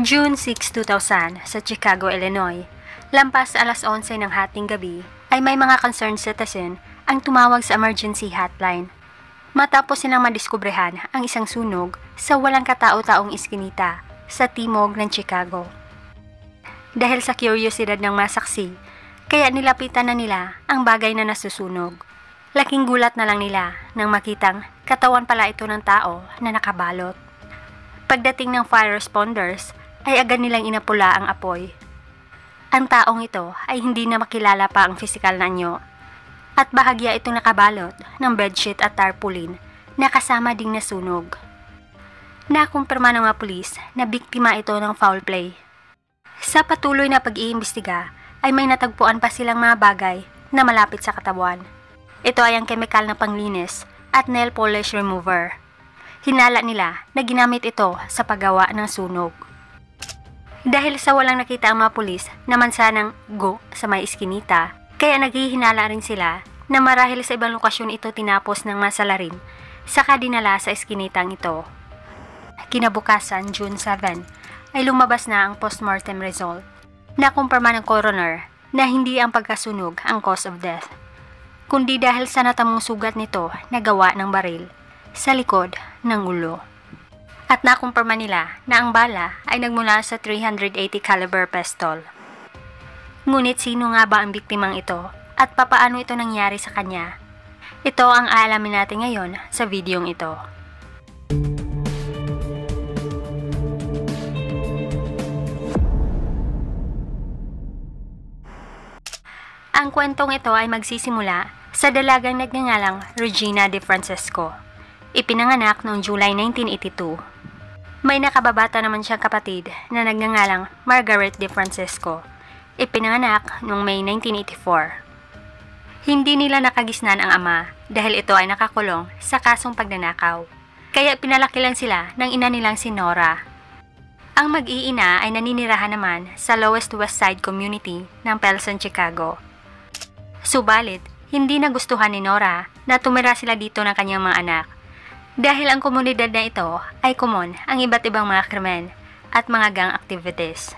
June 6, 2000 sa Chicago, Illinois, lampas alas 11 ng hating gabi ay may mga concerned citizen ang tumawag sa emergency hotline. Matapos silang madiskubrehan ang isang sunog sa walang katao-taong iskinita sa timog ng Chicago. Dahil sa kuryosidad ng masaksi, kaya nilapitan na nila ang bagay na nasusunog. Laking gulat na lang nila nang makitang katawan pala ito ng tao na nakabalot. Pagdating ng fire responders, ay agad nilang inapula ang apoy. Ang taong ito ay hindi na makilala pa ang pisikal na anyo at bahagya itong nakabalot ng bedsheet at tarpaulin na kasama ding nasunog. Nakumpirma ng mga pulis na biktima ito ng foul play. Sa patuloy na pag-iimbestiga ay may natagpuan pa silang mga bagay na malapit sa katawan. Ito ay ang kemikal na panglinis at nail polish remover. Hinala nila na ginamit ito sa paggawa ng sunog. Dahil sa walang nakita ang mga pulis na mansanang go sa may iskinita, kaya naghihinala rin sila na marahil sa ibang lokasyon ito tinapos ng masalarin saka dinala sa iskinitang ito. Kinabukasan, June 7, ay lumabas na ang postmortem result. Nakumpirma ng coroner na hindi ang pagkasunog ang cause of death, kundi dahil sa natamong sugat nito na gawa ng baril sa likod ng ulo. At nakumpirma nila na ang bala ay nagmula sa .380 caliber pistol. Ngunit sino nga ba ang biktimang ito at papaano ito nangyari sa kanya? Ito ang aalamin natin ngayon sa videong ito. Ang kwentong ito ay magsisimula sa dalagang nagngangalang Regina DeFrancesco. Ipinanganak noong July 1982. May nakababata naman siyang kapatid na nagngangalang Margaret DeFrancesco. Ipinanganak noong May 1984. Hindi nila nakagisnan ang ama dahil ito ay nakakulong sa kasong pagnanakaw. Kaya pinalaki lang sila ng ina nilang si Nora. Ang mag-iina ay naninirahan naman sa Lowest West Side community ng Pelson, Chicago. Subalit, hindi nagustuhan ni Nora na tumira sila dito ng kanyang mga anak. Dahil ang komunidad na ito ay common ang iba't ibang mga krimen at mga gang activities.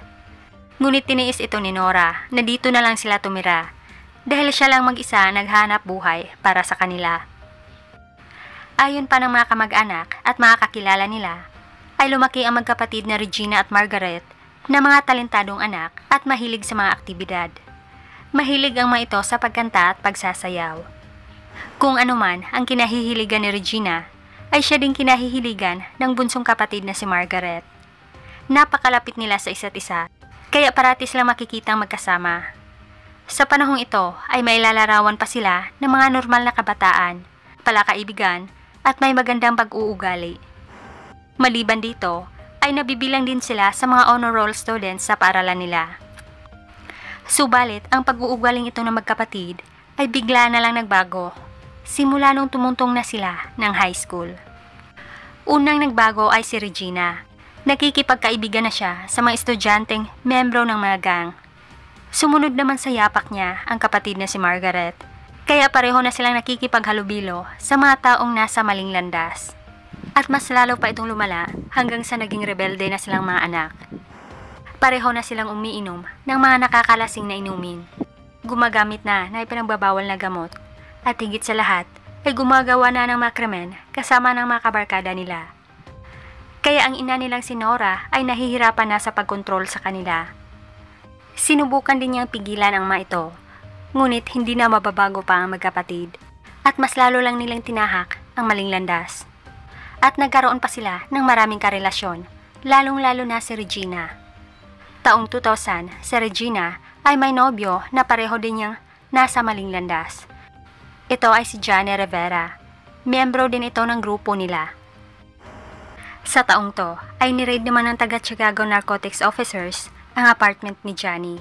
Ngunit tiniis ito ni Nora na dito na lang sila tumira dahil siya lang mag-isa naghanap buhay para sa kanila. Ayon pa ng mga kamag-anak at mga kakilala nila, ay lumaki ang magkapatid na Regina at Margaret na mga talentadong anak at mahilig sa mga aktibidad. Mahilig ang mga ito sa pagkanta at pagsasayaw. Kung anuman ang kinahihiligan ni Regina, ay siya ding kinahihiligan ng bunsong kapatid na si Margaret. Napakalapit nila sa isa't isa, kaya parati silang makikitang magkasama. Sa panahong ito ay may lalarawan pa sila ng mga normal na kabataan, palakaibigan at may magandang pag-uugali. Maliban dito, ay nabibilang din sila sa mga honor roll students sa paaralan nila. Subalit, ang pag-uugaling ito ng magkapatid ay bigla na lang nagbago. Simula nung tumuntong na sila ng high school. Unang nagbago ay si Regina. Nakikipagkaibigan na siya sa mga estudyanteng membro ng mga gang. Sumunod naman sa yapak niya ang kapatid na si Margaret. Kaya pareho na silang nakikipaghalubilo sa mga taong nasa maling landas. At mas lalo pa itong lumala hanggang sa naging rebelde na silang mga anak. Pareho na silang umiinom ng mga nakakalasing na inumin. Gumagamit na ipinagbabawal na gamot. At higit sa lahat, ay gumagawa na ng mga krimen kasama ng mga kabarkada nila. Kaya ang ina nilang si Nora ay nahihirapan na sa pagkontrol sa kanila. Sinubukan din niyang pigilan ang mga ito, ngunit hindi na mababago pa ang magkapatid, at mas lalo lang nilang tinahak ang maling landas. At nagkaroon pa sila ng maraming karelasyon, lalong-lalo na si Regina. Taong 2000, si Regina ay may nobyo na pareho din niyang nasa maling landas. Ito ay si Johnny Rivera. Miyembro din ito ng grupo nila. Sa taong to, ay ni-raid naman ng taga-Chicago Narcotics Officers ang apartment ni Johnny.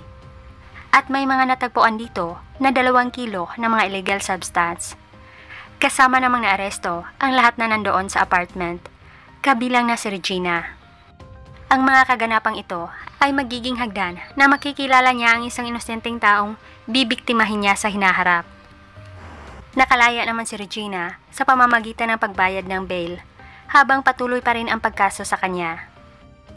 At may mga natagpuan dito na 2 kilo ng mga illegal substance. Kasama namang naaresto ang lahat na nandoon sa apartment, kabilang na si Regina. Ang mga kaganapang ito ay magiging hagdan na makikilala niya ang isang inosenteng taong bibiktimahin niya sa hinaharap. Nakalaya naman si Regina sa pamamagitan ng pagbayad ng bail, habang patuloy pa rin ang pagkaso sa kanya.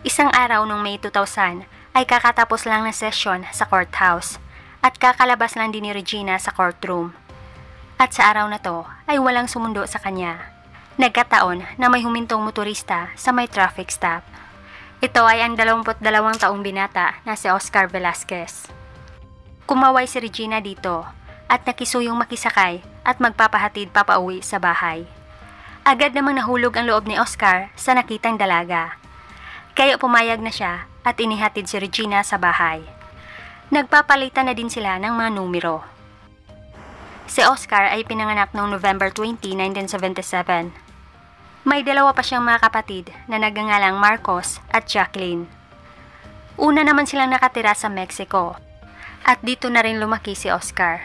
Isang araw noong May 2000 ay kakatapos lang ng session sa courthouse at kakalabas lang din ni Regina sa courtroom. At sa araw na to ay walang sumundo sa kanya. Nagkataon na may humintong motorista sa may traffic stop. Ito ay ang 22 taong binata na si Oscar Velasquez. Kumaway si Regina dito at nakisuyong makisakay at magpapahatid papauwi sa bahay. Agad namang nahulog ang loob ni Oscar sa nakitang dalaga. Kaya pumayag na siya at inihatid si Regina sa bahay. Nagpapalitan na din sila ng mga numero. Si Oscar ay pinanganak noong November 20, 1977. May dalawa pa siyang mga kapatid na nagngangalang Marcos at Jacqueline. Una naman silang nakatira sa Mexico at dito na rin lumaki si Oscar.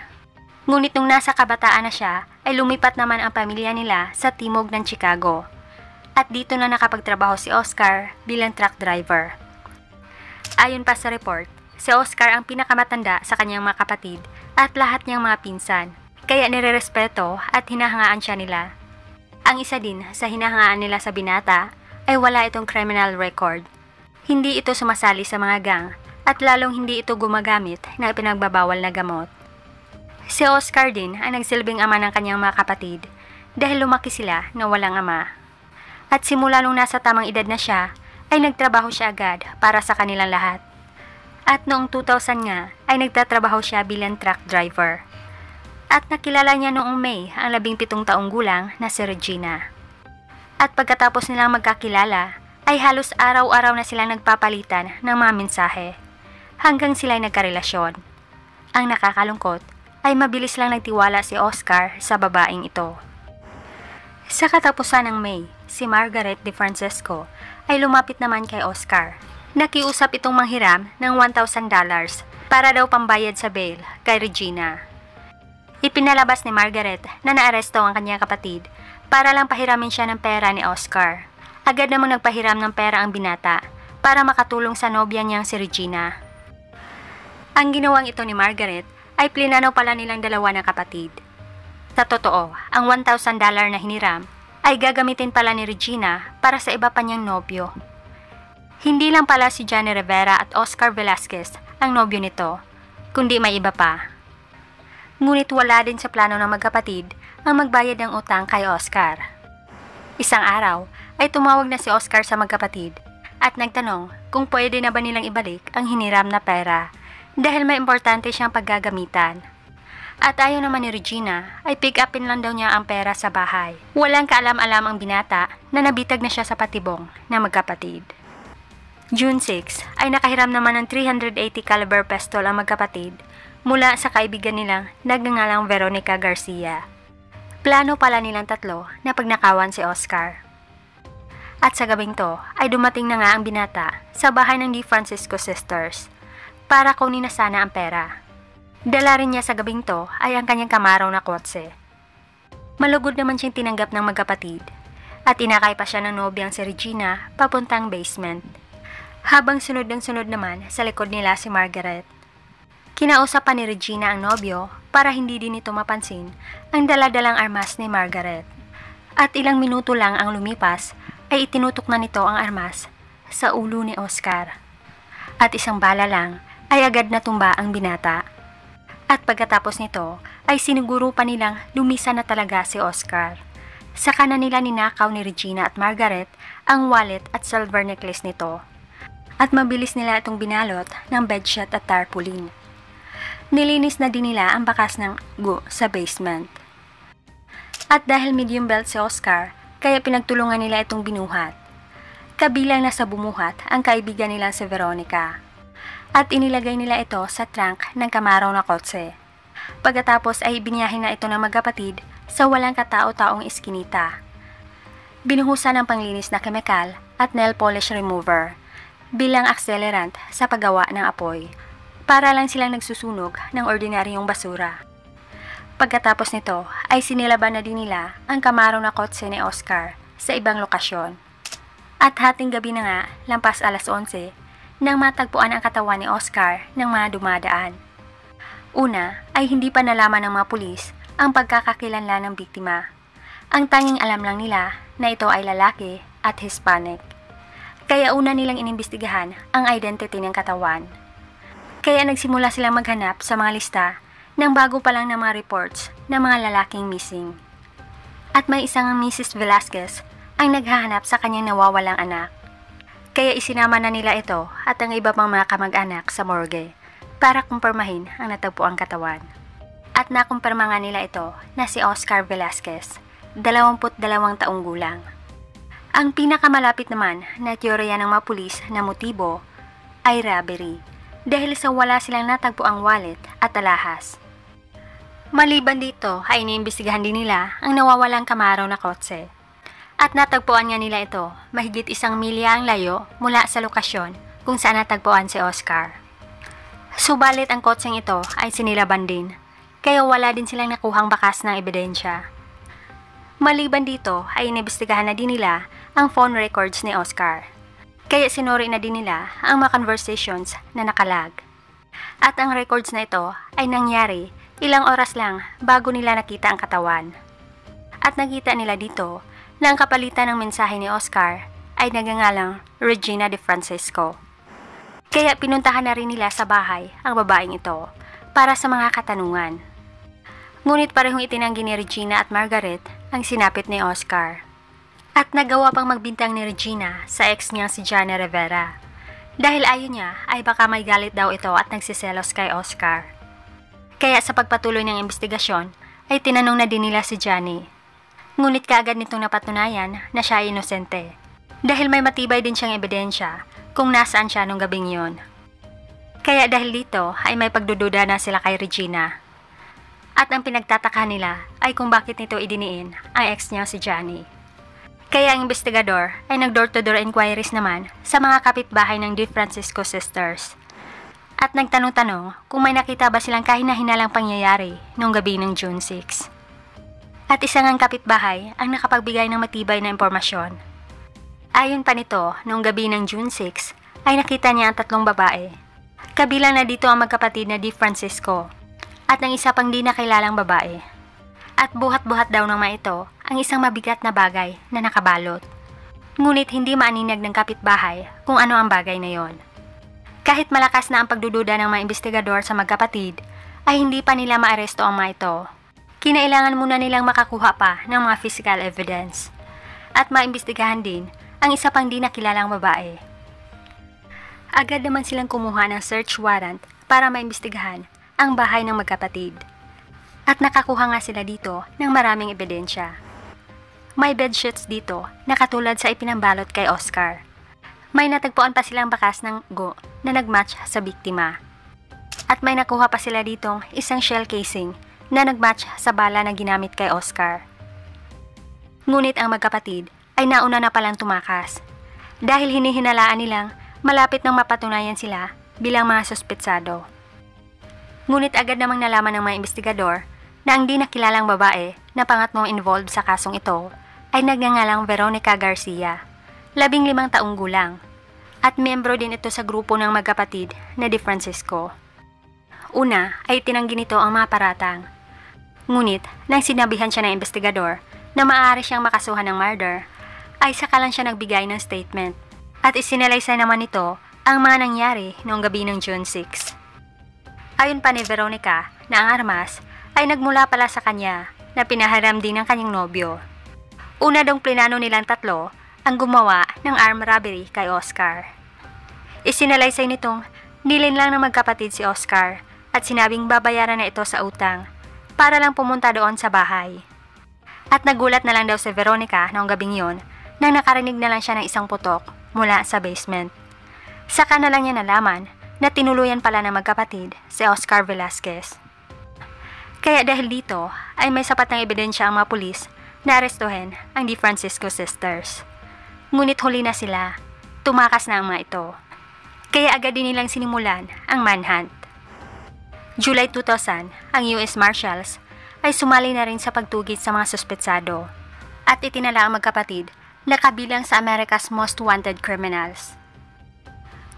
Ngunit nung nasa kabataan na siya ay lumipat naman ang pamilya nila sa timog ng Chicago. At dito na nakapagtrabaho si Oscar bilang truck driver. Ayon pa sa report, si Oscar ang pinakamatanda sa kanyang mga kapatid at lahat niyang mga pinsan, kaya nirerespeto at hinahangaan siya nila. Ang isa din sa hinahangaan nila sa binata ay wala itong criminal record. Hindi ito sumasali sa mga gang at lalong hindi ito gumagamit ng ipinagbabawal na gamot. Si Oscar din ang nagsilbing ama ng kanyang mga kapatid dahil lumaki sila na walang ama. At simula nung nasa tamang edad na siya, ay nagtrabaho siya agad para sa kanilang lahat. At noong 2000 nga, ay nagtatrabaho siya bilang truck driver. At nakilala niya noong May ang 17 taong gulang na si Regina. At pagkatapos nilang magkakilala, ay halos araw-araw na silang nagpapalitan ng mga mensahe, hanggang sila ay nagkarelasyon. Ang nakakalungkot, ay mabilis lang nagtiwala si Oscar sa babaeng ito. Sa katapusan ng May, si Margaret De Francesco ay lumapit naman kay Oscar. Nakiusap itong manghiram ng $1,000 para daw pambayad sa bail kay Regina. Ipinalabas ni Margaret na naaresto ang kanyang kapatid para lang pahiramin siya ng pera ni Oscar. Agad namang nagpahiram ng pera ang binata para makatulong sa nobya niyang si Regina. Ang ginawang ito ni Margaret ay plinano pala nilang dalawa ng kapatid. Sa totoo, ang $1,000 na hiniram ay gagamitin pala ni Regina para sa iba pa niyang nobyo. Hindi lang pala si Johnny Rivera at Oscar Velasquez ang nobyo nito, kundi may iba pa. Ngunit wala din sa plano ng magkapatid ang magbayad ng utang kay Oscar. Isang araw ay tumawag na si Oscar sa magkapatid at nagtanong kung pwede na ba nilang ibalik ang hiniram na pera dahil may importante siyang paggagamitan. At ayaw naman ni Regina ay pick upin lang daw niya ang pera sa bahay. Walang kaalam-alam ang binata na nabitag na siya sa patibong na magkapatid. June 6 ay nakahiram naman ng .380 caliber pistol ang magkapatid mula sa kaibigan nilang nagngangalang Veronica Garcia. Plano pala nilang tatlo na pagnakawan si Oscar. At sa gabing to ay dumating na nga ang binata sa bahay ng De Francisco Sisters para kunin na sana ang pera. Dala rin niya sa gabing to ay ang kanyang Camaro na kotse. Malugod naman siyang tinanggap ng magkapatid at inakay pa siya ng nobyang si Regina papuntang basement. Habang sunod ng sunod naman sa likod nila si Margaret. Kinausap pa ni Regina ang nobyo para hindi din ito mapansin ang daladalang armas ni Margaret. At ilang minuto lang ang lumipas ay itinutok na nito ang armas sa ulo ni Oscar. At isang bala lang ay agad natumba ang binata. At pagkatapos nito ay siniguro pa nilang lumisa na talaga si Oscar. Saka na nila ninakaw ni Regina at Margaret ang wallet at silver necklace nito. At mabilis nila itong binalot ng bedsheet at tarpaulin. Nilinis na din nila ang bakas ng gu sa basement. At dahil medium belt si Oscar, kaya pinagtulungan nila itong binuhat. Kabilang na sa bumuhat ang kaibigan nila si Veronica. At inilagay nila ito sa trunk ng Camaro na kotse. Pagkatapos ay biniyahin na ito ng magkapatid sa walang katao-taong iskinita. Binuhusan ng panglinis na kemikal at nail polish remover bilang accelerant sa paggawa ng apoy para lang silang nagsusunog ng ordinaryong basura. Pagkatapos nito ay sinilaban na din nila ang Camaro na kotse ni Oscar sa ibang lokasyon. At hating gabi na nga, lampas alas 11, nang matagpuan ang katawan ni Oscar ng mga dumadaan. Una ay hindi pa nalaman ng mga pulis ang pagkakakilanlan ng biktima. Ang tanging alam lang nila na ito ay lalaki at Hispanic. Kaya una nilang inimbestigahan ang identity ng katawan. Kaya nagsimula silang maghanap sa mga lista ng bago pa lang ng mga reports ng mga lalaking missing. At may isang Mrs. Velasquez ang naghahanap sa kanyang nawawalang anak. Kaya isinama na nila ito at ang iba pang mga kamag-anak sa morgue para kumpirmahin ang natagpuang katawan. At nakumpirma nga nila ito na si Oscar Velasquez, 22 taong gulang. Ang pinakamalapit naman na teorya ng mga pulis na motibo ay robbery dahil sa wala silang natagpuang wallet at alahas. Maliban dito ay iniimbestigahan din nila ang nawawalang Camaro na kotse. At natagpuan nga nila ito mahigit 1 milya ang layo mula sa lokasyon kung saan natagpuan si Oscar. Subalit ang kotseng ito ay sinilaban din, kaya wala din silang nakuhang bakas ng ebidensya. Maliban dito ay inimbestigahan na din nila ang phone records ni Oscar. Kaya sinuri na din nila ang mga conversations na nakalag. At ang records na ito ay nangyari ilang oras lang bago nila nakita ang katawan. At nakita nila dito na ang kapalitan ng mensahe ni Oscar ay nagngangalang Regina De Francisco. Kaya pinuntahan na rin nila sa bahay ang babaeng ito para sa mga katanungan. Ngunit parehong itinanggi ni Regina at Margaret ang sinapit ni Oscar. At nagawa pang magbintang ni Regina sa ex niya si Johnny Rivera. Dahil ayon niya ay baka may galit daw ito at nagsiselos kay Oscar. Kaya sa pagpatuloy ng investigasyon ay tinanong na din nila si Johnny. Ngunit kaagad nitong napatunayan na siya ay inosente. Dahil may matibay din siyang ebidensya kung nasaan siya nung gabing yon. Kaya dahil dito ay may pagdududa na sila kay Regina. At ang pinagtataka nila ay kung bakit nito idiniin ang ex niya si Johnny. Kaya ang investigador ay nag-door-to-door inquiries naman sa mga kapitbahay ng De Francisco Sisters. At nagtanong-tanong kung may nakita ba silang kahina-hinalang pangyayari noong gabi ng June 6. At isang ang kapitbahay ang nakapagbigay ng matibay na impormasyon. Ayon pa nito, noong gabi ng June 6 ay nakita niya ang 3 babae. Kabilang na dito ang magkapatid na De Francisco at ang isa pang di nakilalang babae. At buhat-buhat daw ng mga ito ang isang mabigat na bagay na nakabalot. Ngunit hindi maaninag ng kapitbahay kung ano ang bagay na yon. Kahit malakas na ang pagdududa ng mga investigador sa magkapatid, ay hindi pa nila maaresto ang mga ito. Kinailangan muna nilang makakuha pa ng mga physical evidence. At maimbestigahan din ang isa pang di nakilalang babae. Agad naman silang kumuha ng search warrant para maimbestigahan ang bahay ng magkapatid. At nakakuha nga sila dito ng maraming ebidensya. May bedsheets dito na katulad sa ipinambalot kay Oscar. May natagpuan pa silang bakas ng go na nagmatch sa biktima. At may nakuha pa sila ditong isang shell casing na nagmatch sa bala na ginamit kay Oscar. Ngunit ang magkapatid ay nauna na palang tumakas dahil hinihinalaan nilang malapit nang mapatunayan sila bilang mga suspetsado. Ngunit agad namang nalaman ng mga investigador na ang di nakilalang babae na pangatlong involved sa kasong ito ay nagngangalang Veronica Garcia, 15 taong gulang, at miyembro din ito sa grupo ng magkapatid na De Francisco. Una ay tinanggi nito ang mga paratang. Ngunit nang sinabihan siya ng investigador na maaari siyang makasuhan ng murder, ay saka lang siya nagbigay ng statement at isinalaysay naman nito ang mga nangyari noong gabi ng June 6. Ayon pa ni Veronica na ang armas ay nagmula pala sa kanya na pinaharam din ng kanyang nobyo. Una dong plinano nilang 3 ang gumawa ng armed robbery kay Oscar. Isinalaysay nitong nilin lang ng magkapatid si Oscar at sinabing babayaran na ito sa utang para lang pumunta doon sa bahay. At nagulat na lang daw si Veronica noong gabing yon nang nakarinig na lang siya ng isang putok mula sa basement. Saka na lang niya nalaman na tinuluyan pala ng magkapatid si Oscar Velasquez. Kaya dahil dito ay may sapat ng ebidensya ang mga pulis na arestuhin ang De Francisco Sisters. Ngunit huli na sila, tumakas na ang mga ito. Kaya agad din nilang sinimulan ang manhunt. July 2000, ang US Marshals ay sumali na rin sa pagtugid sa mga suspetsado at itinala ang magkapatid na kabilang sa America's Most Wanted Criminals.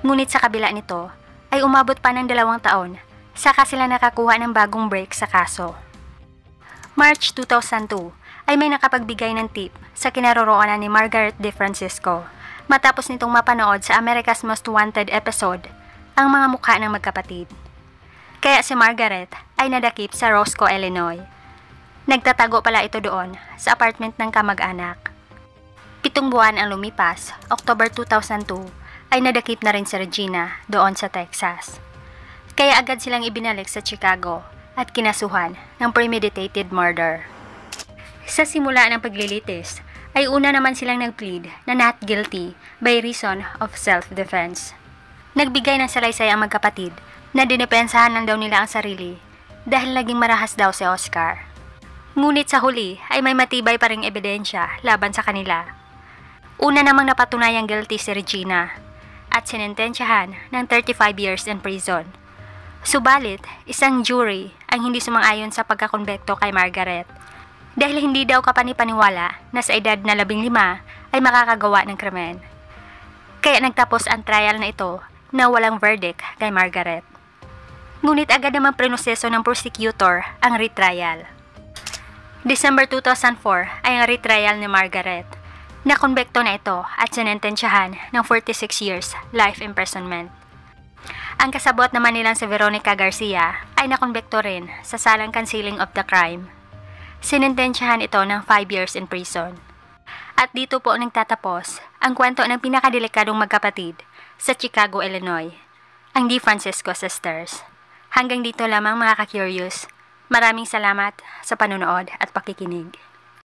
Ngunit sa kabila nito ay umabot pa ng 2 taon saka sila nakakuha ng bagong break sa kaso. March 2002 ay may nakapagbigay ng tip sa kinaroroonan ni Margaret De Francisco matapos nitong mapanood sa America's Most Wanted episode ang mga mukha ng magkapatid. Kaya si Margaret ay nadakip sa Roscoe, Illinois. Nagtatago pala ito doon sa apartment ng kamag-anak. 7 buwan ang lumipas, October 2002, ay nadakip na rin si Regina doon sa Texas. Kaya agad silang ibinalik sa Chicago at kinasuhan ng premeditated murder. Sa simula ng paglilitis, ay una naman silang nag-plead na not guilty by reason of self-defense. Nagbigay ng salaysay ang magkapatid na dinepensahan lang daw nila ang sarili dahil naging marahas daw si Oscar. Ngunit sa huli ay may matibay pa ring ebidensya laban sa kanila. Una namang napatunayang guilty si Regina at sinentensyahan ng 35 years in prison. Subalit, isang jury ang hindi sumang-ayon sa pagkakonbekto kay Margaret dahil hindi daw kapanipaniwala na sa edad na 15 ay makakagawa ng krimen. Kaya nagtapos ang trial na ito na walang verdict kay Margaret. Ngunit agad namang prinoseso ng prosecutor ang retrial. December 2004 ay ang retrial ni Margaret. Nakonbekto na ito at sinentensyahan ng 46 years life imprisonment. Ang kasabot naman nilang si Veronica Garcia ay nakonbekto rin sa salang concealing of the crime. Sinentensyahan ito ng 5 years in prison. At dito po nagtatapos ang kwento ng pinakadelikadong magkapatid sa Chicago, Illinois, ang DeFrancisco Sisters. Hanggang dito lamang mga ka-curious. Maraming salamat sa panonood at pakikinig.